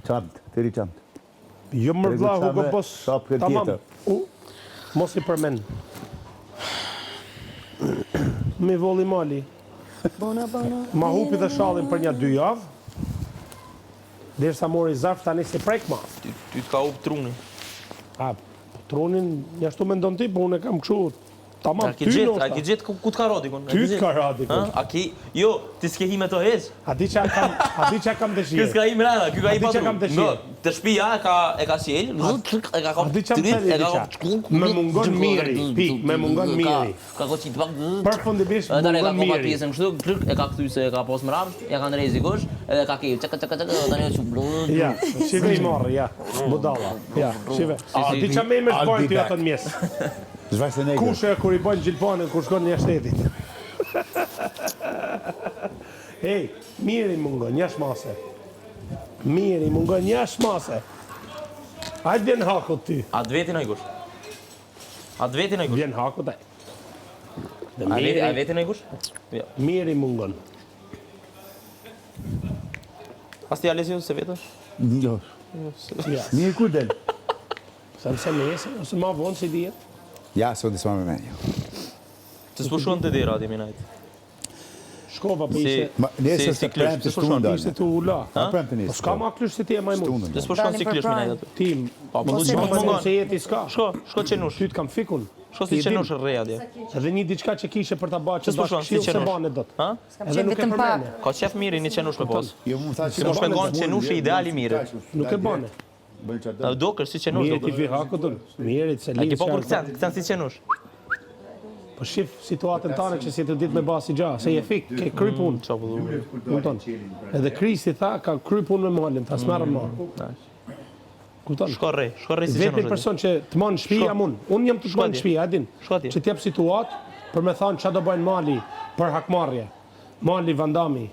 Çant, tiri çant. Jo më vlla Hugo Boss. Tamam. Mos I përmend. Me volli mali. Ma hupi dhe shallin për 2 javë. Derisa mori zarf tani se prek ma. Ty t'ka up truni. Trunin, jashtu me ndonë ti, po unë e kam këshu. Tamam, ty nosta. A ki gjetë ku t'ka radikun? Ty t'ka radikun. A ki, jo, ti s'ke hi me të hez? A di që kam dëshirë. Ky s'ka hi me rada, ky ka hi A di që kam patru. dëshirë. Të shpia e ka sjell, e ka A di që më theli diqa. Me mungon miri, pik, me mungon miri. Ka qoqit pak. Përfundimisht Tani ka mungon kokat miri. pjesën kështu, e ka kthy se ka pos më rrapsht, ja ka ndrej zikosh, edhe ka ke çak tani është blu. Ja, shive I marrë, ja, budalla. Ja, shive. A di që me më shpojnë ty atë në mjes. Kushe kur I bojnë gjilpanën kur shkon një shtetit. Hej, miri mungon, një shmase. Miri mungon, një shmase. Hajde vjen hakut ty. A të vetin ai kush? A të vetin ai kush? Vjen hakut ai. A vetin ai kush? Jo. Miri mungon. As ti Alesio se vetën? Jo. Ja. Mirë ku del? Sa më se mese, ose ma vonë si dje. Ja, sot disma me menja. Të s'pushon të dera ti minajt. Shkova për Si- ishe. Nesër se si prem të klësh, shtunë Ishte dalë. të ula. Prem të Po nesër. s'ka ma klysh se ti e majmun. Shtunën. Të s'pushon Dalin si për klesh prime. minajt aty. Tim, Po, më si duhet ma më mungon mungon. se jeti s'ka. Shko qenush. Ty t'kam fikun. Shko si Ti qenush din. rreja dje. Edhe një diçka që kishe për ta bërë që Që s'po shkon, bashkë si se qenush? bane dot. Ha? S'kam Edhe qenë nuk e vetëm pak. përmene. Ka qef mirë një qenush me pos. Jo, mu tha që... Mos shpengon qenushi ideal I mirë. Nuk e bane. Bëjnë që Do dokër si qenush Mirë ti do. fi hakut, mirë se A ki lidh. po kur këtën si qenush. Po shif situatën tane që si të ditë me basi gja, se je fik, ke kry punë. Qa po du. Kupton? Edhe Kristi tha, ka kry punë me malim, tha s'merë ma. Kupton? Shko rre si Vetëmi qenush. person që të manë shtëpia mun. Unë jam të shkojnë në shtëpi, a din? Shko atje. Që t'jep situatë për me thonë ç'a do bëjnë mali për hakmarrje. Mali Vandami.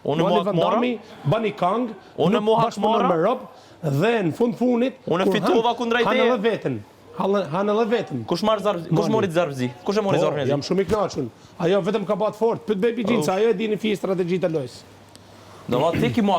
Unë Mali mu hakmara, Vandami bani kang, Unë mu bashkëpunon hakmara. me rob dhe në fund funit Unë kur fitova han- kundra i Han teje. edhe veten. Han edhe veten. kush mori zarvzi? Kush e mori Po, zarvzi? jam shumë I kënaqur. Ajo vetëm ka bërë fort, pyet Baby Jeans, ajo e di në fi strategjitë e lojës. Do ma ti ki mu